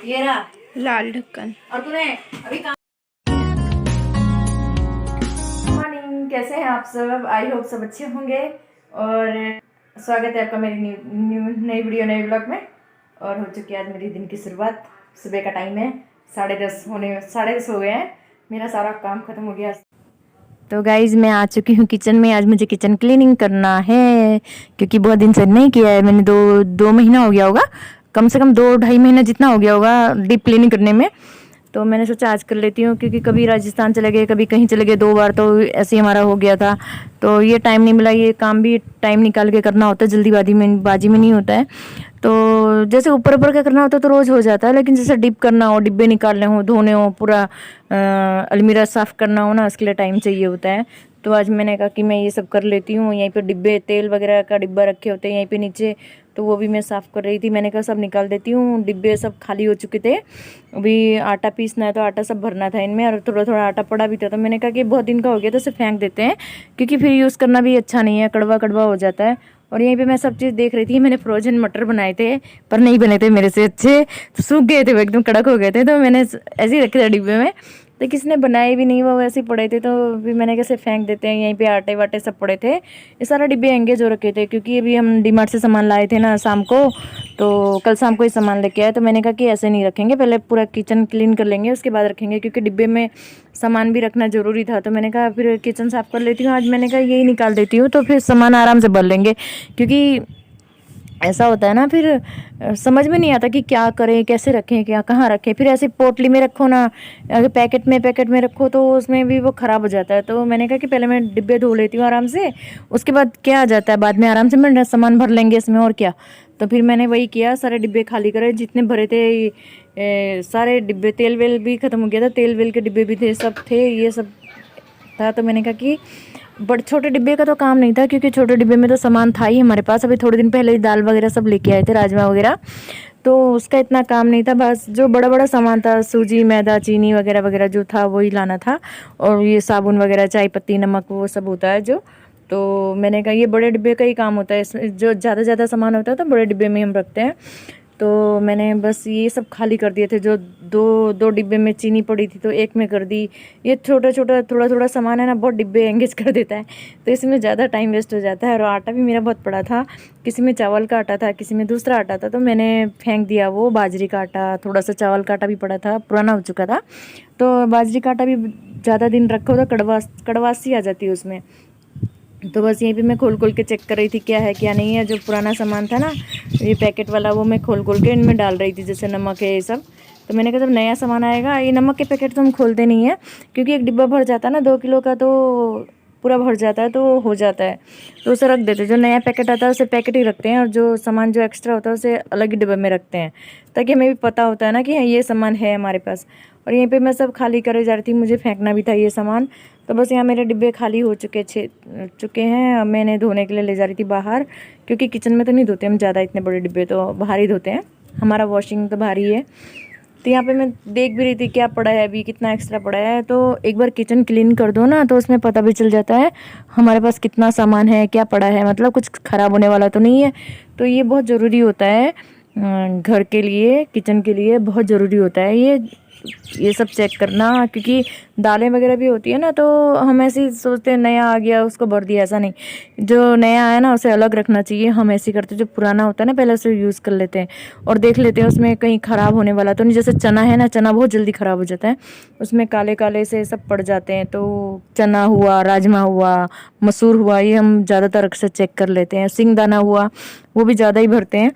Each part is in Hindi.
ये रहा लाल ढक्कन। और तूने अभी काम। मॉर्निंग, कैसे हैं आप सब? आई होप सब अच्छे होंगे। और स्वागत है आपका मेरी नई वीडियो नए ब्लॉग में। और हो चुकी है आज मेरी दिन की शुरुआत। सुबह का टाइम है, 10:30 हो गए हैं। मेरा सारा काम खत्म हो गया। तो गाइज मैं आ चुकी हूँ किचन में। आज मुझे किचन क्लीनिंग करना है क्योंकि बहुत दिन से नहीं किया है मैंने। दो महीना हो गया होगा, कम से कम 2-2.5 महीना जितना हो गया होगा डीप क्लीनिंग करने में। तो मैंने सोचा आज कर लेती हूँ क्योंकि कभी राजस्थान चले गए, कभी कहीं चले गए, 2 बार तो ऐसे ही हमारा हो गया था। तो ये टाइम नहीं मिला, ये काम भी टाइम निकाल के करना होता है, जल्दीबाजी में नहीं होता है। तो जैसे ऊपर ऊपर का करना होता है तो रोज़ हो जाता है, लेकिन जैसे डिप करना हो, डिब्बे निकालने हो, धोने हो, पूरा अलमीरा साफ़ करना हो ना, उसके लिए टाइम चाहिए होता है। तो आज मैंने कहा कि मैं ये सब कर लेती हूँ। यहीं पे डिब्बे, तेल वगैरह का डिब्बा रखे होते हैं यहीं पे नीचे, तो वो भी मैं साफ़ कर रही थी। मैंने कहा सब निकाल देती हूँ, डिब्बे सब खाली हो चुके थे। अभी आटा पीसना है तो आटा सब भरना था इनमें, और थोड़ा थोड़ा आटा पड़ा भी था। तो मैंने कहा कि बहुत दिन का हो गया तो इसे फेंक देते हैं क्योंकि फिर यूज़ करना भी अच्छा नहीं है, कड़वा कड़वा हो जाता है। और यहीं पे मैं सब चीज़ देख रही थी। मैंने फ्रोजन मटर बनाए थे पर नहीं बने थे मेरे से अच्छे, तो सूख गए थे वो, एकदम कड़क हो गए थे। तो मैंने ऐसे ही रखे थे डिब्बे में, तो किसने बनाए भी नहीं, वो वैसे ही पड़े थे। तो फिर मैंने कैसे फेंक देते हैं। यहीं पे आटे वाटे सब पड़े थे, ये सारा डिब्बे एंगेज हो रखे थे क्योंकि अभी हम डीमार्ट से सामान लाए थे ना शाम को। तो कल शाम को ही सामान लेके आए, तो मैंने कहा कि ऐसे नहीं रखेंगे, पहले पूरा किचन क्लीन कर लेंगे उसके बाद रखेंगे, क्योंकि डिब्बे में सामान भी रखना ज़रूरी था। तो मैंने कहा फिर किचन साफ़ कर लेती हूँ आज। मैंने कहा यही निकाल देती हूँ तो फिर सामान आराम से भर लेंगे, क्योंकि ऐसा होता है ना फिर समझ में नहीं आता कि क्या करें, कैसे रखें, क्या कहाँ रखें। फिर ऐसे पोटली में रखो ना, अगर पैकेट में रखो तो उसमें भी वो ख़राब हो जाता है। तो मैंने कहा कि पहले मैं डिब्बे धो लेती हूँ आराम से, उसके बाद क्या आ जाता है, बाद में आराम से मैं सामान भर लेंगे इसमें, और क्या। तो फिर मैंने वही किया, सारे डिब्बे खाली करे जितने भरे थे। सारे डिब्बे, तेल वेल भी ख़त्म हो गया था, तेल वेल के डिब्बे भी थे, सब थे, ये सब था। तो मैंने कहा कि बड़े छोटे डिब्बे का तो काम नहीं था क्योंकि छोटे डिब्बे में तो सामान था ही हमारे पास। अभी थोड़े दिन पहले ही दाल वगैरह सब लेके आए थे, राजमा वगैरह, तो उसका इतना काम नहीं था। बस जो बड़ा बड़ा सामान था, सूजी, मैदा, चीनी वगैरह वगैरह जो था वही लाना था। और ये साबुन वगैरह, चाय पत्ती, नमक, वो सब होता है जो। तो मैंने कहा ये बड़े डिब्बे का ही काम होता है, इसमें जो ज़्यादा सामान होता है तो बड़े डिब्बे में हम रखते हैं। तो मैंने बस ये सब खाली कर दिए थे। जो दो दो डिब्बे में चीनी पड़ी थी तो एक में कर दी। ये छोटा छोटा थोड़ा थोड़ा सामान है ना, बहुत डिब्बे एंगेज कर देता है, तो इसमें ज़्यादा टाइम वेस्ट हो जाता है। और आटा भी मेरा बहुत पड़ा था, किसी में चावल का आटा था, किसी में दूसरा आटा था, तो मैंने फेंक दिया वो बाजरी का आटा। थोड़ा सा चावल का आटा भी पड़ा था, पुराना हो चुका था। तो बाजरी का आटा भी ज़्यादा दिन रखो तो कड़वासी आ जाती है उसमें। तो बस यहीं पे मैं खोल खोल के चेक कर रही थी क्या है क्या नहीं है। जो पुराना सामान था ना, ये पैकेट वाला, वो मैं खोल खोल के इनमें डाल रही थी, जैसे नमक है ये सब। तो मैंने कहा जब नया सामान आएगा, ये नमक के पैकेट तो हम खोलते नहीं है क्योंकि एक डिब्बा भर जाता है ना 2 किलो का, तो पूरा भर जाता है तो हो जाता है, तो उसे रख देते हैं। जो नया पैकेट आता है उसे पैकेट ही रखते हैं, और जो सामान जो एक्स्ट्रा होता है उसे अलग ही डिब्बे में रखते हैं, ताकि हमें भी पता होता है ना कि हाँ ये सामान है हमारे पास। और यहीं पे मैं सब खाली करे जा रही थी, मुझे फेंकना भी था ये सामान। तो बस यहाँ मेरे डिब्बे खाली हो चुके हैं। अब मैंने धोने के लिए ले जा रही थी बाहर, क्योंकि किचन में तो नहीं धोते हम ज़्यादा, इतने बड़े डिब्बे तो बाहर ही धोते हैं, हमारा वॉशिंग तो बाहर ही है। तो यहाँ पे मैं देख भी रही थी क्या पड़ा है, अभी कितना एक्स्ट्रा पड़ा है। तो एक बार किचन क्लीन कर दो ना तो उसमें पता भी चल जाता है हमारे पास कितना सामान है, क्या पड़ा है, मतलब कुछ ख़राब होने वाला तो नहीं है। तो ये बहुत ज़रूरी होता है, घर के लिए, किचन के लिए बहुत ज़रूरी होता है ये सब चेक करना। क्योंकि दालें वगैरह भी होती है ना, तो हम ऐसे ही सोचते हैं नया आ गया उसको भर दिया, ऐसा नहीं। जो नया आया ना उसे अलग रखना चाहिए, हम ऐसे ही करते हैं। जो पुराना होता है ना पहले उसे यूज़ कर लेते हैं और देख लेते हैं उसमें कहीं ख़राब होने वाला तो नहीं। जैसे चना है ना, चना बहुत जल्दी ख़राब हो जाता है, उसमें काले काले से सब पड़ जाते हैं। तो चना हुआ, राजमा हुआ, मसूर हुआ, ये हम ज़्यादातर अक्सर चेक कर लेते हैं। सिंगदाना हुआ, वो भी ज़्यादा ही भरते हैं,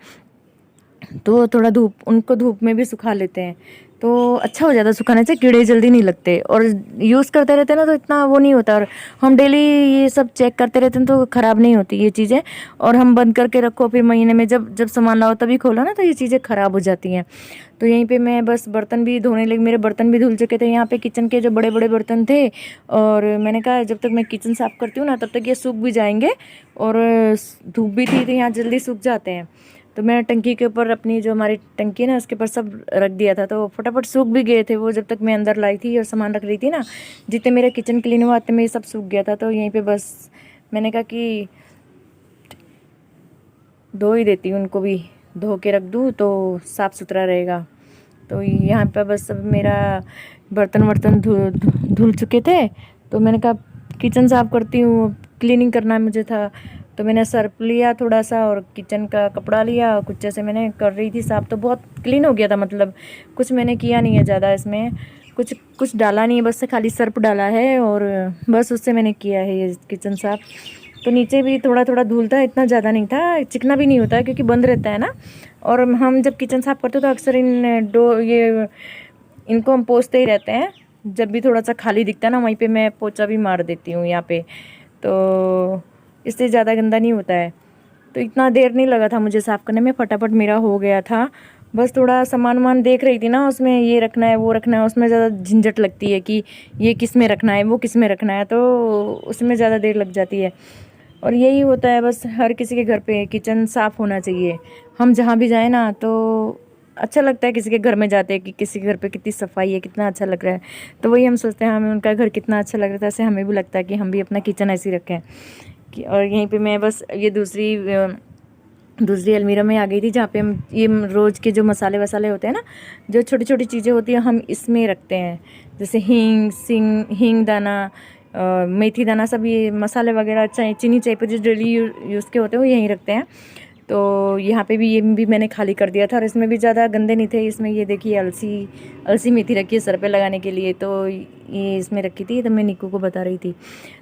तो थोड़ा उनको धूप में भी सुखा लेते हैं तो अच्छा हो जाता है। सुखाने से कीड़े जल्दी नहीं लगते, और यूज़ करते रहते हैं ना तो इतना वो नहीं होता। और हम डेली ये सब चेक करते रहते हैं तो ख़राब नहीं होती ये चीज़ें। और हम बंद करके रखो, फिर महीने में जब जब सामान लाओ तभी खोलो ना, तो ये चीज़ें ख़राब हो जाती हैं। तो यहीं पे मैं बस बर्तन भी धोने लगी, मेरे बर्तन भी धुल चुके थे यहाँ पे, किचन के जो बड़े बड़े बर्तन थे। और मैंने कहा जब तक मैं किचन साफ़ करती हूँ ना तब तक ये सूख भी जाएंगे, और धूप भी थी तो यहाँ जल्दी सूख जाते हैं। तो मैंने टंकी के ऊपर, अपनी जो हमारी टंकी है ना उसके ऊपर सब रख दिया था, तो फटाफट सूख भी गए थे वो, जब तक मैं अंदर लाई थी और सामान रख रही थी ना। जितने मेरे किचन क्लीन हुआ उतने में ये सब सूख गया था। तो यहीं पे बस मैंने कहा कि धो ही देती हूँ, उनको भी धो के रख दूँ तो साफ़ सुथरा रहेगा। तो यहाँ पर बस सब मेरा बर्तन वर्तन धुल चुके थे, तो मैंने कहा किचन साफ़ करती हूँ, क्लीनिंग करना मुझे था। तो मैंने सर्फ लिया थोड़ा सा और किचन का कपड़ा लिया, कुछ जैसे मैंने कर रही थी साफ़, तो बहुत क्लीन हो गया था। मतलब कुछ मैंने किया नहीं है ज़्यादा इसमें, कुछ कुछ डाला नहीं है, बस से खाली सर्फ डाला है और बस उससे मैंने किया है ये किचन साफ़। तो नीचे भी थोड़ा थोड़ा धूल था, इतना ज़्यादा नहीं था, चिकना भी नहीं होता है क्योंकि बंद रहता है ना। और हम जब किचन साफ़ करते तो अक्सर इनको हम पोंछते ही रहते हैं। जब भी थोड़ा सा खाली दिखता है ना, वहीं पे मैं पोंछा भी मार देती हूँ यहाँ पे, तो इससे ज़्यादा गंदा नहीं होता है। तो इतना देर नहीं लगा था मुझे साफ़ करने में, फटाफट मेरा हो गया था। बस थोड़ा सामान वामान देख रही थी ना, उसमें ये रखना है वो रखना है, उसमें ज़्यादा झंझट लगती है कि ये किस में रखना है वो किस में रखना है, तो उसमें ज़्यादा देर लग जाती है। और यही होता है बस, हर किसी के घर पे किचन साफ़ होना चाहिए। हम जहाँ भी जाएँ ना तो अच्छा लगता है, किसी के घर में जाते हैं कि किसी के घर पे कितनी सफाई है, कितना अच्छा लग रहा है। तो वही हम सोचते हैं हमें उनका घर कितना अच्छा लग रहा था, ऐसे हमें भी लगता है कि हम भी अपना किचन ऐसे ही रखें और यहीं पे मैं बस ये दूसरी अलमीरा में आ गई थी, जहाँ पे हम ये रोज़ के जो मसाले वसाले होते हैं ना, जो छोटी छोटी चीज़ें होती हैं, हम इसमें रखते हैं। जैसे हींग दाना, मेथी दाना, सब ये मसाले वगैरह, चाय चीनी चाय पर जो डेली यूज़ के होते हैं वो यहीं रखते हैं। तो यहाँ पे भी ये भी मैंने खाली कर दिया था और इसमें भी ज़्यादा गंदे नहीं थे। इसमें ये देखिए अलसी मेथी रखी है सर पे लगाने के लिए, तो ये इसमें रखी थी, तो मैं निक्कू को बता रही थी।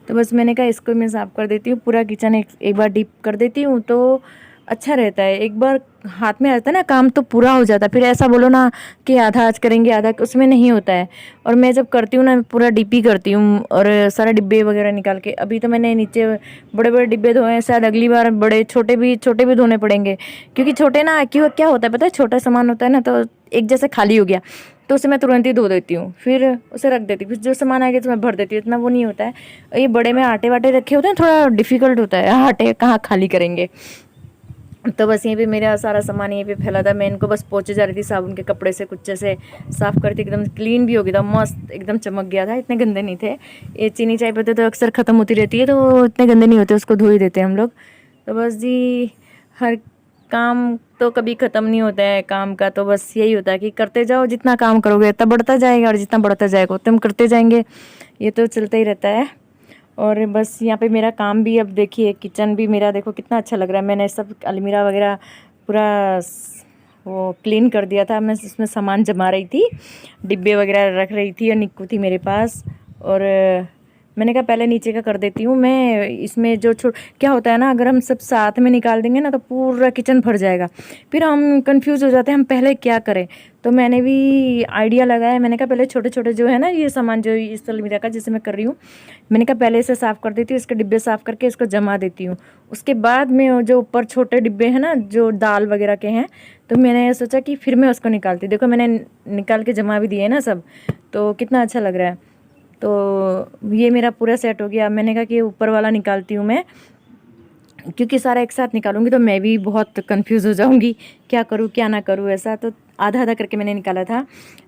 तो बस मैंने कहा इसको मैं साफ़ कर देती हूँ, पूरा किचन एक बार डीप कर देती हूँ तो अच्छा रहता है। एक बार हाथ में आता है ना काम तो पूरा हो जाता है। फिर ऐसा बोलो ना कि आधा आज करेंगे आधा, उसमें नहीं होता है। और मैं जब करती हूँ ना, पूरा डीप ही करती हूँ और सारा डिब्बे वगैरह निकाल के। अभी तो मैंने नीचे बड़े बड़े डिब्बे धोए हैं, शायद अगली बार बड़े छोटे भी धोने पड़ेंगे, क्योंकि छोटे ना क्यों क्या होता है पता है, छोटा सामान होता है ना तो एक जैसे खाली हो गया तो उसे मैं तुरंत ही धो देती हूँ, फिर उसे रख देती हूँ, फिर जो सामान आ गया तो मैं भर देती हूँ, इतना वो नहीं होता है। ये बड़े में आटे वाटे रखे होते हैं, थोड़ा डिफिकल्ट होता है, आटे कहाँ खाली करेंगे। तो बस यहीं पे मेरा सारा सामान यहीं पे फैला था, मैं इनको बस पोंछे जा रही थी साबुन के कपड़े से, कुछ जैसे साफ़ करती, एकदम क्लीन भी हो गया था, मस्त एकदम चमक गया था, इतने गंदे नहीं थे। ये चीनी चाय पत्ती तो अक्सर ख़त्म होती रहती है, तो इतने गंदे नहीं होते, उसको धो ही देते हैं हम लोग। तो बस जी, हर काम तो कभी ख़त्म नहीं होता है काम का, तो बस यही होता है कि करते जाओ, जितना काम करोगे उतना बढ़ता जाएगा और जितना बढ़ता जाएगा उतना हम करते जाएंगे, ये तो चलता ही रहता है। और बस यहाँ पे मेरा काम भी, अब देखिए किचन भी मेरा देखो कितना अच्छा लग रहा है। मैंने सब अलमीरा वगैरह पूरा वो क्लीन कर दिया था, मैं उसमें सामान जमा रही थी, डिब्बे वगैरह रख रही थी और निक्कू थी मेरे पास। और मैंने कहा पहले नीचे का कर देती हूँ मैं, इसमें जो क्या होता है ना, अगर हम सब साथ में निकाल देंगे ना तो पूरा किचन भर जाएगा, फिर हम कंफ्यूज हो जाते हैं हम पहले क्या करें। तो मैंने भी आइडिया लगाया, मैंने कहा पहले छोटे छोटे जो है ना ये सामान जो इस अलमीरा का जैसे मैं कर रही हूँ, मैंने कहा पहले इसे साफ़ कर देती हूँ, इसके डिब्बे साफ़ करके इसको जमा देती हूँ। उसके बाद में वो जो ऊपर छोटे डिब्बे हैं ना जो दाल वगैरह के हैं, तो मैंने सोचा कि फिर मैं उसको निकालती, देखो मैंने निकाल के जमा भी दिए ना सब, तो कितना अच्छा लग रहा है। तो ये मेरा पूरा सेट हो गया। मैंने कहा कि ऊपर वाला निकालती हूँ मैं, क्योंकि सारा एक साथ निकालूंगी तो मैं भी बहुत कंफ्यूज हो जाऊंगी, क्या करूँ क्या ना करूँ ऐसा। तो आधा आधा करके मैंने निकाला था।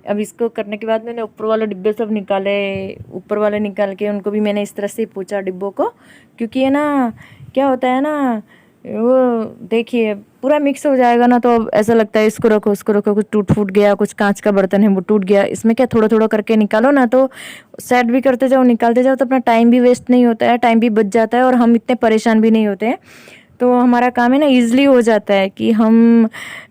अब इसको करने के बाद मैंने ऊपर वाले डिब्बे सब निकाले, ऊपर वाले निकाल के उनको भी मैंने इस तरह से पूछा डिब्बों को, क्योंकि ये ना क्या होता है ना, वो देखिए पूरा मिक्स हो जाएगा ना तो ऐसा लगता है इसको रखो उसको रखो, कुछ टूट फूट गया, कुछ कांच का बर्तन है वो टूट गया, इसमें क्या थोड़ा थोड़ा करके निकालो ना, तो सेट भी करते जाओ निकालते जाओ, तो अपना टाइम भी वेस्ट नहीं होता है, टाइम भी बच जाता है और हम इतने परेशान भी नहीं होते हैं। तो हमारा काम है ना ईजिली हो जाता है कि हम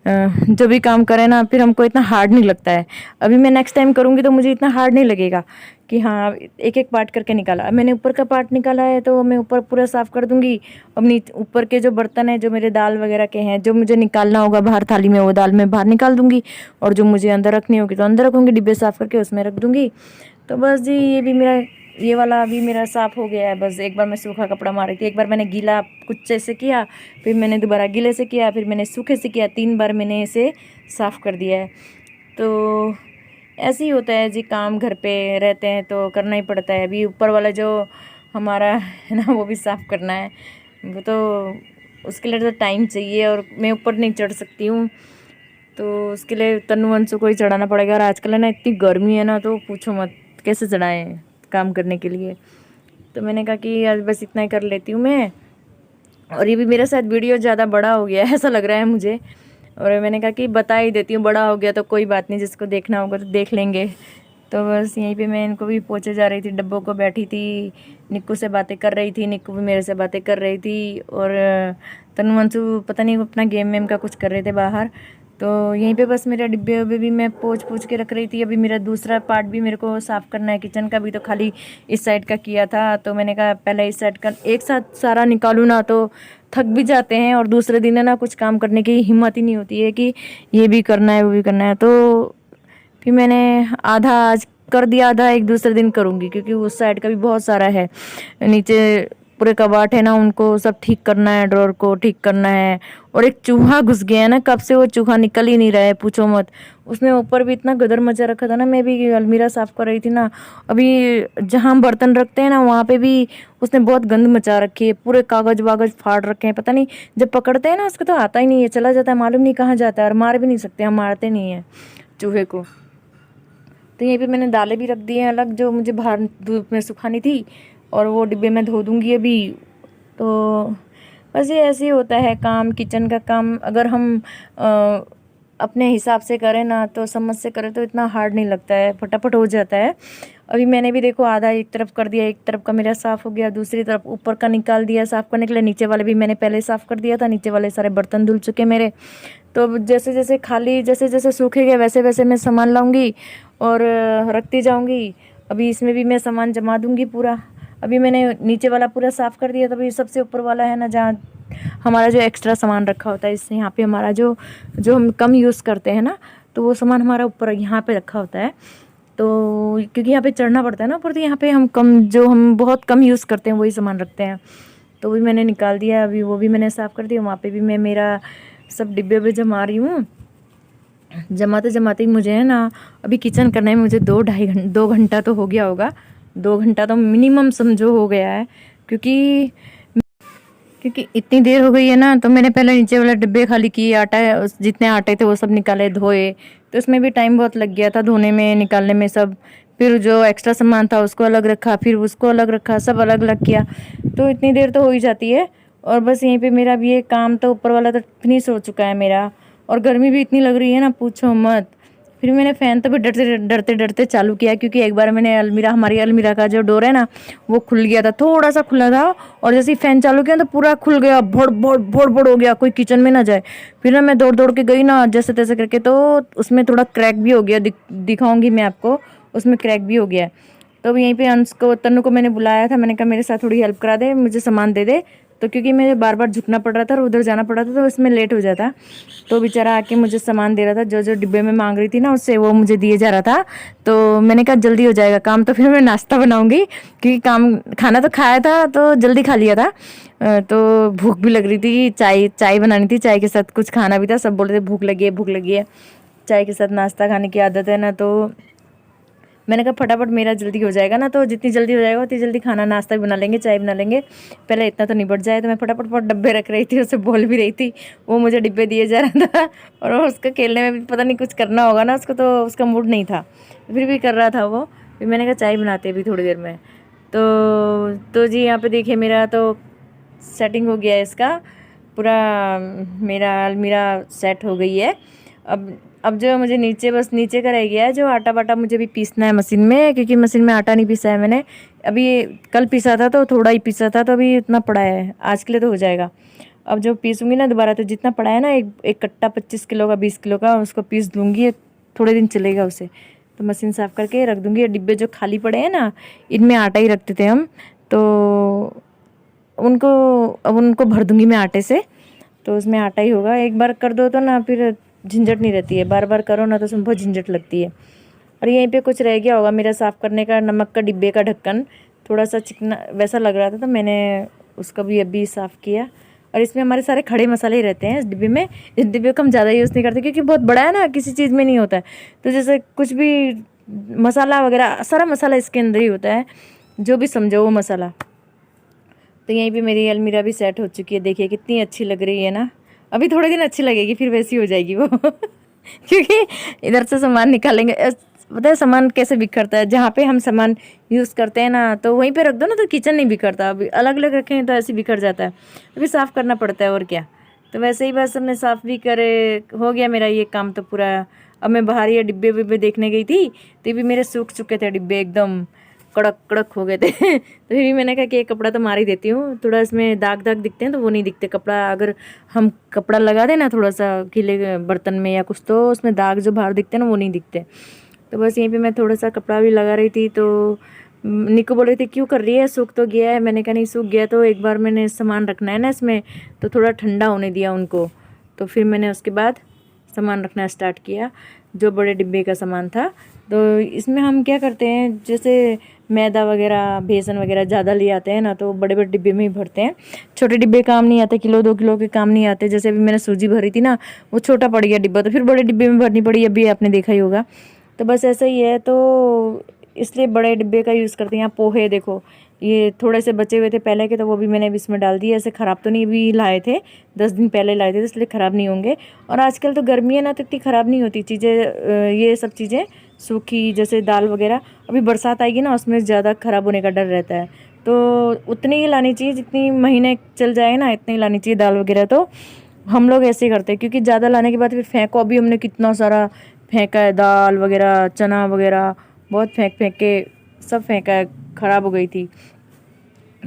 जो भी काम करें ना फिर हमको इतना हार्ड नहीं लगता है। अभी मैं नेक्स्ट टाइम करूँगी तो मुझे इतना हार्ड नहीं लगेगा कि हाँ एक एक पार्ट करके निकाला। अब मैंने ऊपर का पार्ट निकाला है तो मैं ऊपर पूरा साफ़ कर दूँगी। अब नीचे ऊपर के जो बर्तन हैं जो मेरे दाल वगैरह के हैं, जो मुझे निकालना होगा बाहर थाली में, वो दाल मैं बाहर निकाल दूँगी, और जो मुझे अंदर रखनी होगी तो अंदर रखूँगी, डिब्बे साफ़ करके उसमें रख दूँगी। तो बस जी ये भी मेरा, ये वाला अभी मेरा साफ़ हो गया है। बस एक बार मैं सूखा कपड़ा मारी थी, एक बार मैंने गीला कुछ से किया, फिर मैंने दोबारा गीले से किया, फिर मैंने सूखे से किया, 3 बार मैंने इसे साफ़ कर दिया है। तो ऐसे ही होता है जी, काम घर पे रहते हैं तो करना ही पड़ता है। अभी ऊपर वाला जो हमारा है ना वो भी साफ़ करना है, वो तो उसके लिए तो टाइम चाहिए और मैं ऊपर नहीं चढ़ सकती हूँ, तो उसके लिए तन्नू वंशु को ही चढ़ाना पड़ेगा। और आजकल है ना इतनी गर्मी है ना तो पूछो मत, कैसे चढ़ाएं काम करने के लिए। तो मैंने कहा कि आज बस इतना ही कर लेती हूँ मैं। और ये भी मेरा शायद वीडियो ज़्यादा बड़ा हो गया है ऐसा लग रहा है मुझे, और मैंने कहा कि बता ही देती हूँ, बड़ा हो गया तो कोई बात नहीं, जिसको देखना होगा तो देख लेंगे। तो बस यहीं पे मैं इनको भी पोंछे जा रही थी, डब्बों को बैठी थी, निक्कू से बातें कर रही थी, निक्कू भी मेरे से बातें कर रही थी, और तनुवंशु पता नहीं अपना गेम वेम का कुछ कर रहे थे बाहर। तो यहीं पे बस मेरा डिब्बे उब्बे भी मैं पोंछ पोंछ के रख रही थी। अभी मेरा दूसरा पार्ट भी मेरे को साफ़ करना है किचन का भी, तो खाली इस साइड का किया था, तो मैंने कहा पहले इस साइड का एक साथ सारा निकालूँ ना तो थक भी जाते हैं, और दूसरे दिन है ना कुछ काम करने की हिम्मत ही नहीं होती है कि ये भी करना है वो भी करना है। तो फिर मैंने आधा आज कर दिया, आधा एक दूसरे दिन करूँगी, क्योंकि उस साइड का भी बहुत सारा है। नीचे पूरे कबाट है ना, उनको सब ठीक करना है, ड्रॉर को ठीक करना है। और एक चूहा घुस गया है ना, कब से वो चूहा निकल ही नहीं रहा है, पूछो मत। उसने ऊपर भी इतना गदर मचा रखा था ना, मैं भी अलमीरा साफ़ कर रही थी ना, अभी जहाँ हम बर्तन रखते हैं ना वहाँ पे भी उसने बहुत गंद मचा रखी है, पूरे कागज़ वागज फाड़ रखे हैं। पता नहीं जब पकड़ते हैं ना उसको तो आता ही नहीं है, चला जाता है, मालूम नहीं कहाँ जाता है, और मार भी नहीं सकते, हम मारते नहीं हैं चूहे को। तो यहीं पे मैंने दालें भी रख दी हैं अलग, जो मुझे बाहर धूप में सुखानी थी, और वो डिब्बे में धो दूँगी अभी। तो बस ये ऐसे ही होता है काम, किचन का काम अगर हम अपने हिसाब से करें ना, तो समझ से करें तो इतना हार्ड नहीं लगता है, फटाफट हो जाता है। अभी मैंने भी देखो आधा एक तरफ कर दिया, एक तरफ का मेरा साफ़ हो गया, दूसरी तरफ ऊपर का निकाल दिया साफ़ करने के लिए, नीचे वाले भी मैंने पहले साफ़ कर दिया था, नीचे वाले सारे बर्तन धुल चुके मेरे। तो अब जैसे जैसे खाली जैसे जैसे सूखेंगे वैसे वैसे मैं सामान लाऊंगी और रखती जाऊंगी। अभी इसमें भी मैं सामान जमा दूंगी पूरा। अभी मैंने नीचे वाला पूरा साफ़ कर दिया, तभी सबसे ऊपर वाला है ना जहाँ हमारा जो एक्स्ट्रा सामान रखा होता है, इससे यहाँ पे हमारा जो जो हम कम यूज़ करते हैं ना, तो वो सामान हमारा ऊपर यहाँ पे रखा होता है। तो क्योंकि यहाँ पे चढ़ना पड़ता है ना ऊपर, तो यहाँ पे हम कम जो हम बहुत कम यूज़ करते हैं वही सामान रखते हैं। तो भी मैंने निकाल दिया, अभी वो भी मैंने साफ़ कर दिया। वहाँ पे भी मैं मेरा सब डिब्बे पे जमा रही हूँ। जमाते जमाते ही मुझे है ना अभी किचन करने में मुझे 2 घंटा तो हो गया होगा, 2 घंटा तो मिनिमम समझो हो गया है। क्योंकि क्योंकि इतनी देर हो गई है ना, तो मैंने पहले नीचे वाले डिब्बे खाली किए, आटा जितने आटे थे वो सब निकाले, धोए, तो उसमें भी टाइम बहुत लग गया था धोने में, निकालने में सब। फिर जो एक्स्ट्रा सामान था उसको अलग रखा, फिर उसको अलग रखा, सब अलग अलग किया, तो इतनी देर तो हो ही जाती है। और बस यहीं पे मेरा भी ये काम तो ऊपर वाला तो फिनिश हो चुका है मेरा। और गर्मी भी इतनी लग रही है ना, पूछो मत। फिर मैंने फ़ैन तो भी डरते डरते डरते चालू किया, क्योंकि एक बार मैंने हमारी अलमीरा का जो डोर है ना वो खुल गया था, थोड़ा सा खुला था, और जैसे ही फ़ैन चालू किया तो पूरा खुल गया, भड़ भड़ भड़ भड़ हो गया, कोई किचन में ना जाए। फिर ना मैं दौड़ दौड़ के गई ना जैसे तैसे करके, तो उसमें थोड़ा क्रैक भी हो गया, दिखाऊंगी मैं आपको, उसमें क्रैक भी हो गया। तो अब यहीं पे अंश को, तन्नू को मैंने बुलाया था, मैंने कहा मेरे साथ थोड़ी हेल्प करा दे, मुझे सामान दे दे। तो क्योंकि मुझे बार बार झुकना पड़ रहा था और उधर जाना पड़ रहा था, तो इसमें लेट हो जाता। तो बेचारा आके मुझे सामान दे रहा था, जो जो डिब्बे में मांग रही थी ना उससे वो मुझे दिए जा रहा था। तो मैंने कहा जल्दी हो जाएगा काम, तो फिर मैं नाश्ता बनाऊंगी, क्योंकि काम खाना तो खाया था तो जल्दी खा लिया था। तो भूख भी लग रही थी, चाय चाय बनानी थी, चाय के साथ कुछ खाना भी था। सब बोल रहे थे भूख लगी है भूख लगी है, चाय के साथ नाश्ता खाने की आदत है ना। तो मैंने कहा फटाफट मेरा जल्दी हो जाएगा ना, तो जितनी जल्दी हो जाएगा उतनी जल्दी खाना नाश्ता भी बना लेंगे, चाय बना लेंगे, पहले इतना तो निपट जाए। तो मैं फटाफट डब्बे रख रही थी, उससे बोल भी रही थी, वो मुझे डिब्बे दिए जा रहा था। और उसको खेलने में भी पता नहीं कुछ करना होगा ना उसको, तो उसका मूड नहीं था, फिर भी कर रहा था वो। फिर मैंने कहा चाय बनाते अभी थोड़ी देर में। तो जी यहाँ पर देखिए मेरा तो सेटिंग हो गया है इसका पूरा, मेरा अलमीरा सेट हो गई है। अब जो मुझे नीचे बस नीचे का रह गया है, जो आटा वाटा मुझे भी पीसना है मशीन में, क्योंकि मशीन में आटा नहीं पीसा है मैंने अभी। कल पीसा था तो थोड़ा ही पीसा था, तो अभी इतना पड़ा है, आज के लिए तो हो जाएगा। अब जो पीसूँगी ना दोबारा, तो जितना पड़ा है ना एक कट्टा 25 किलो का 20 किलो का, उसको पीस दूँगी, थोड़े दिन चलेगा उसे। तो मशीन साफ़ करके रख दूँगी। डिब्बे जो खाली पड़े हैं ना, इनमें आटा ही रखते थे हम, तो उनको भर दूँगी मैं आटे से, तो उसमें आटा ही होगा। एक बार कर दो तो ना फिर झंझट नहीं रहती है, बार बार करो ना तो उसमें बहुत झंझट लगती है। और यहीं पे कुछ रह गया होगा मेरा साफ़ करने का, नमक का डिब्बे का ढक्कन थोड़ा सा चिकना वैसा लग रहा था, तो मैंने उसका भी अभी साफ़ किया। और इसमें हमारे सारे खड़े मसाले ही रहते हैं इस डिब्बे में। इस डिब्बे को हम ज़्यादा यूज़ नहीं करते, क्योंकि बहुत बड़ा है ना, किसी चीज़ में नहीं होता है। तो जैसे कुछ भी मसाला वगैरह, सारा मसाला इसके अंदर ही होता है, जो भी समझो वो मसाला। तो यहीं पे मेरी अलमीरा भी सेट हो चुकी है, देखिए कितनी अच्छी लग रही है ना। अभी थोड़े दिन अच्छी लगेगी, फिर वैसी हो जाएगी वो। क्योंकि इधर से सामान निकालेंगे, पता है सामान कैसे बिखरता है, जहाँ पे हम सामान यूज़ करते हैं ना तो वहीं पे रख दो ना, तो किचन नहीं बिखरता। अभी अलग अलग रखें तो ऐसे बिखर जाता है, अभी साफ़ करना पड़ता है और क्या। तो वैसे ही बस मैं साफ़ भी करे हो गया मेरा ये काम तो पूरा। अब मैं बाहर ये डिब्बे विब्बे देखने गई थी तो ये भी मेरे सूख चुके थे डिब्बे, एकदम कड़क कड़क हो गए थे तो फिर भी मैंने कहा कि एक कपड़ा तो मार ही देती हूँ, थोड़ा इसमें दाग दाग दिखते हैं तो वो नहीं दिखते। कपड़ा अगर हम कपड़ा लगा दें ना थोड़ा सा गीले बर्तन में या कुछ, तो उसमें दाग जो बाहर दिखते हैं ना वो नहीं दिखते। तो बस यहीं पे मैं थोड़ा सा कपड़ा भी लगा रही थी तो निको बोल रही थी क्यों कर रही है, सूख तो गया है। मैंने कहा नहीं सूख गया तो एक बार मैंने सामान रखना है ना इसमें, तो थोड़ा ठंडा होने दिया उनको। तो फिर मैंने उसके बाद सामान रखना स्टार्ट किया, जो बड़े डिब्बे का सामान था। तो इसमें हम क्या करते हैं, जैसे मैदा वगैरह बेसन वगैरह ज़्यादा ले आते हैं ना तो बड़े बड़े डिब्बे में ही भरते हैं। छोटे डिब्बे काम नहीं आते, किलो 2 किलो के काम नहीं आते। जैसे अभी मैंने सूजी भरी थी ना, वो छोटा पड़ गया डिब्बा, तो फिर बड़े डिब्बे में भरनी पड़ी, अभी आपने देखा ही होगा। तो बस ऐसा ही है, तो इसलिए बड़े डिब्बे का यूज़ करते हैं। यहाँ पोहे देखो, ये थोड़े से बचे हुए थे पहले के, तो वो भी मैंने अभी इसमें डाल दिए। ऐसे ख़राब तो नहीं, भी लाए थे 10 दिन पहले लाए थे, तो इसलिए ख़राब नहीं होंगे। और आजकल तो गर्मी है ना, तो इतनी ख़राब नहीं होती चीज़ें, ये सब चीज़ें सूखी जैसे दाल वगैरह। अभी बरसात आएगी ना, उसमें ज़्यादा ख़राब होने का डर रहता है, तो उतनी ही लानी चाहिए जितनी महीने चल जाए ना, इतनी लानी चाहिए दाल वगैरह। तो हम लोग ऐसे ही करते हैं, क्योंकि ज़्यादा लाने के बाद फिर फेंको। अभी हमने कितना सारा फेंका है, दाल वगैरह चना वगैरह बहुत फेंक फेंक के सब फेंका है, ख़राब हो गई थी।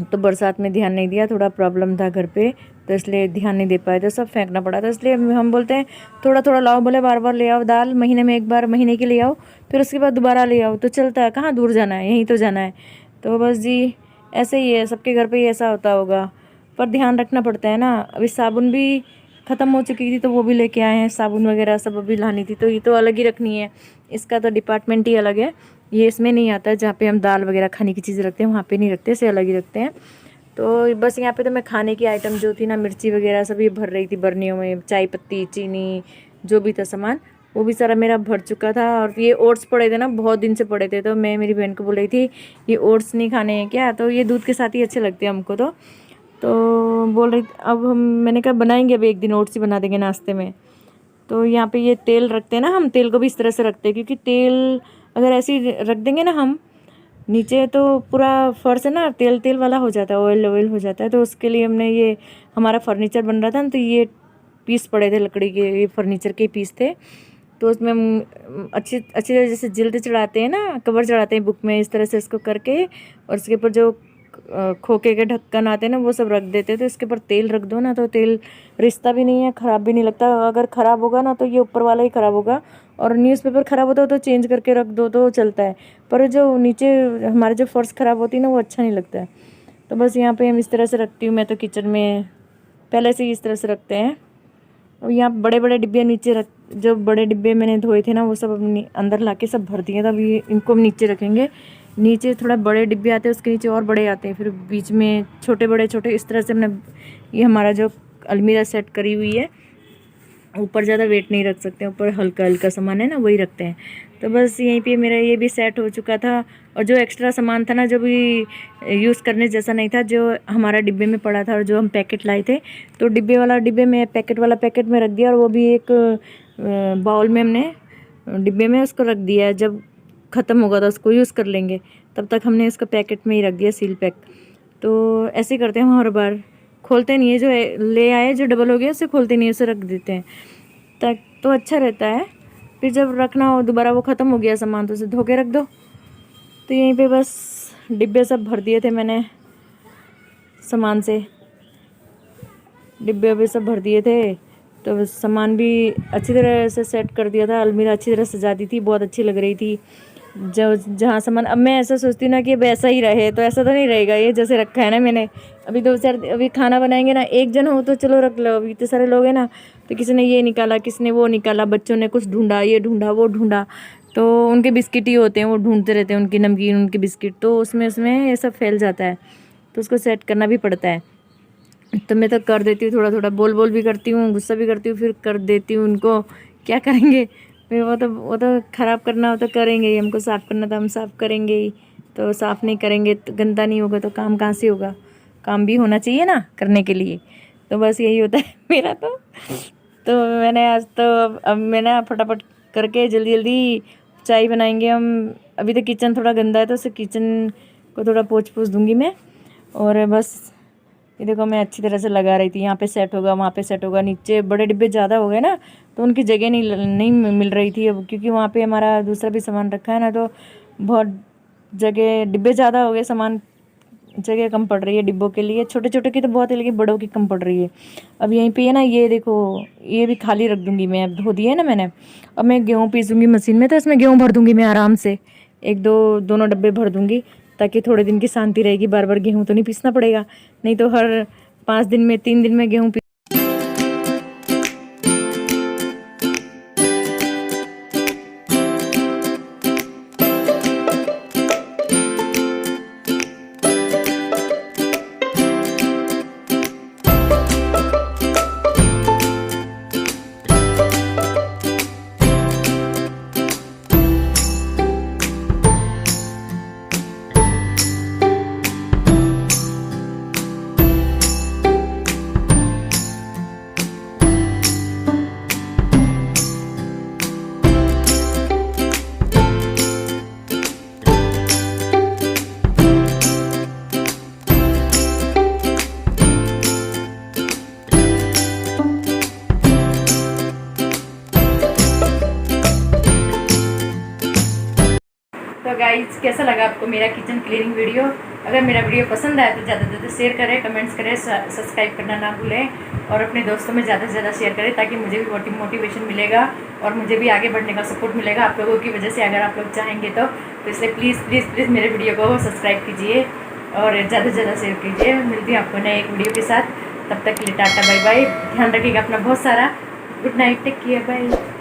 तो बरसात में ध्यान नहीं दिया, थोड़ा प्रॉब्लम था घर पे, तो इसलिए ध्यान नहीं दे पाए, तो सब फेंकना पड़ा। तो इसलिए हम बोलते हैं थोड़ा थोड़ा लाओ, बोले बार बार ले आओ दाल, महीने में एक बार महीने के ले आओ, फिर उसके बाद दोबारा ले आओ, तो चलता है। कहाँ दूर जाना है, यहीं तो जाना है। तो बस जी ऐसे ही है, सबके घर पे ही ऐसा होता होगा, पर ध्यान रखना पड़ता है ना। अभी साबुन भी ख़त्म हो चुकी थी तो वो भी लेके आए हैं, साबुन वगैरह सब अभी लानी थी, तो ये तो अलग ही रखनी है। इसका तो डिपार्टमेंट ही अलग है, ये इसमें नहीं आता है। जहाँ पे हम दाल वगैरह खाने की चीज़ रखते हैं वहाँ पे नहीं रखते, इसे अलग ही रखते हैं। तो बस यहाँ पे तो मैं खाने की आइटम जो थी ना, मिर्ची वगैरह सभी भर रही थी बर्नियों में, चाय पत्ती चीनी जो भी था सामान, वो भी सारा मेरा भर चुका था। और ये ओट्स पड़े थे ना, बहुत दिन से पड़े थे, तो मैं मेरी बहन को बोल रही थी ये ओट्स नहीं खाने हैं क्या, तो ये दूध के साथ ही अच्छे लगते हैं हमको। तो बोल रही अब मैंने कहा बनाएंगे, अभी एक दिन ओट्स ही बना देंगे नाश्ते में। तो यहाँ पे ये तेल रखते हैं ना, हम तेल को भी इस तरह से रखते हैं, क्योंकि तेल अगर ऐसे ही रख देंगे ना हम नीचे, तो पूरा फर्श है ना तेल तेल वाला हो जाता है, ऑयल ऑयल हो जाता है। तो उसके लिए हमने ये, हमारा फर्नीचर बन रहा था ना, तो ये पीस पड़े थे लकड़ी के, ये फर्नीचर के पीस थे। तो उसमें हम अच्छी अच्छी तरह जैसे जिल्द चढ़ाते हैं ना, कवर चढ़ाते हैं बुक में, इस तरह से इसको करके, और उसके ऊपर जो खोखे के ढक्कन आते हैं ना वो सब रख देते हैं। तो इसके ऊपर तेल रख दो ना, तो तेल रिश्ता भी नहीं है, ख़राब भी नहीं लगता। अगर ख़राब होगा ना तो ये ऊपर वाला ही ख़राब होगा, और न्यूज़पेपर ख़राब होता है तो चेंज करके रख दो तो चलता है, पर जो नीचे हमारे जो फर्श ख़राब होती है ना वो अच्छा नहीं लगता है। तो बस यहाँ पे हम इस तरह से रखती हूँ मैं, तो किचन में पहले से ही इस तरह से रखते हैं। और यहाँ बड़े बड़े डिब्बे नीचे रख, जो बड़े डिब्बे मैंने धोए थे ना वो सब अंदर ला के सब भर दिए, तो अभी इनको हम नीचे रखेंगे। नीचे थोड़ा बड़े डिब्बे आते हैं, उसके नीचे और बड़े आते हैं, फिर बीच में छोटे बड़े छोटे, इस तरह से हमने ये हमारा जो अलमीरा सेट करी हुई है। ऊपर ज़्यादा वेट नहीं रख सकते, ऊपर हल्का हल्का सामान है ना वही रखते हैं। तो बस यहीं पे मेरा ये भी सेट हो चुका था। और जो एक्स्ट्रा सामान था ना, जो भी यूज़ करने जैसा नहीं था, जो हमारा डिब्बे में पड़ा था और जो हम पैकेट लाए थे, तो डिब्बे में पैकेट वाला पैकेट में रख दिया, और वो भी एक बाउल में हमने डिब्बे में उसको रख दिया। जब ख़त्म होगा तो उसको यूज़ कर लेंगे, तब तक हमने इसको पैकेट में ही रख दिया, सील पैक। तो ऐसे ही करते हैं हम हर बार, खोलते नहीं है, जो ले आए जो डबल हो गया उसे खोलते नहीं है, उसे रख देते हैं तक, तो अच्छा रहता है। फिर जब रखना हो दोबारा, वो ख़त्म हो गया सामान तो उसे धो के रख दो। तो यहीं पे बस डिब्बे सब भर दिए थे मैंने सामान से, डिब्बे सब भर दिए थे। तो सामान भी अच्छी तरह से सेट कर दिया था, अलमीरा अच्छी तरह सजा दी थी, बहुत अच्छी लग रही थी। जो जहाँ सामान, अब मैं ऐसा सोचती हूँ ना कि अब ऐसा ही रहे, तो ऐसा तो नहीं रहेगा ये जैसे रखा है ना मैंने। अभी 2-4 अभी खाना बनाएंगे ना, एक जन हो तो चलो रख लो, अभी इतने सारे लोग हैं ना, तो किसी ने ये निकाला, किसी ने वो निकाला, बच्चों ने कुछ ढूंढा, ये ढूंढा वो ढूंढा, तो उनके बिस्किट ही होते हैं, वो ढूंढते रहते हैं उनकी नमकीन उनके बिस्किट, तो उसमें ये सब फैल जाता है, तो उसको सेट करना भी पड़ता है। तो मैं तो कर देती हूँ, थोड़ा थोड़ा बोल भी करती हूँ, गुस्सा भी करती हूँ, फिर कर देती हूँ उनको, क्या करेंगे फिर। वो तो ख़राब करना हो तो करेंगे ही, हमको साफ़ करना तो हम साफ़ करेंगे ही। तो साफ़ नहीं करेंगे तो गंदा नहीं होगा तो काम कहाँ से होगा, काम भी होना चाहिए ना करने के लिए। तो बस यही होता है मेरा। तो मैंने आज तो अब मैंने फटाफट करके जल्दी जल्दी चाय बनाएंगे हम। अभी तो किचन थोड़ा गंदा है, तो उसे किचन को थोड़ा पोंछ दूँगी मैं, और बस ये देखो मैं अच्छी तरह से लगा रही थी, यहाँ पे सेट होगा, वहाँ पे सेट होगा। नीचे बड़े डिब्बे ज़्यादा हो गए ना, तो उनकी जगह नहीं मिल रही थी अब, क्योंकि वहाँ पे हमारा दूसरा भी सामान रखा है ना, तो बहुत जगह डिब्बे ज़्यादा हो गए, सामान जगह कम पड़ रही है डिब्बों के लिए। छोटे छोटे की तो बहुत है, लेकिन बड़ों की कम पड़ रही है। अब यहीं पे है ना, ये देखो ये भी खाली रख दूंगी मैं, अब धो दिया है ना मैंने। अब मैं गेहूँ पीसूँगी मशीन में, तो इसमें गेहूँ भर दूंगी मैं आराम से, एक दो दोनों डब्बे भर दूंगी, ताकि थोड़े दिन की शांति रहेगी। बार बार गेहूँ तो नहीं पीसना पड़ेगा, नहीं तो हर 5 दिन में 3 दिन में गेहूँ तो गाइज कैसा लगा आपको मेरा किचन क्लीनिंग वीडियो? अगर मेरा वीडियो पसंद आया तो ज़्यादा से ज़्यादा शेयर करें, कमेंट्स करें, सब्सक्राइब करना ना भूलें, और अपने दोस्तों में ज़्यादा से ज़्यादा शेयर करें, ताकि मुझे भी मोटिवेशन मिलेगा और मुझे भी आगे बढ़ने का सपोर्ट मिलेगा आप लोगों की वजह से, अगर आप लोग चाहेंगे तो इसलिए प्लीज़ प्लीज़ प्लीज़ मेरे वीडियो को सब्सक्राइब कीजिए और ज़्यादा से ज़्यादा शेयर कीजिए। मिलती हूँ आपको नए एक वीडियो के साथ, तब तक के लिए टाटा बाय बाय। ध्यान रखिएगा अपना बहुत सारा। Good night, take care, bye.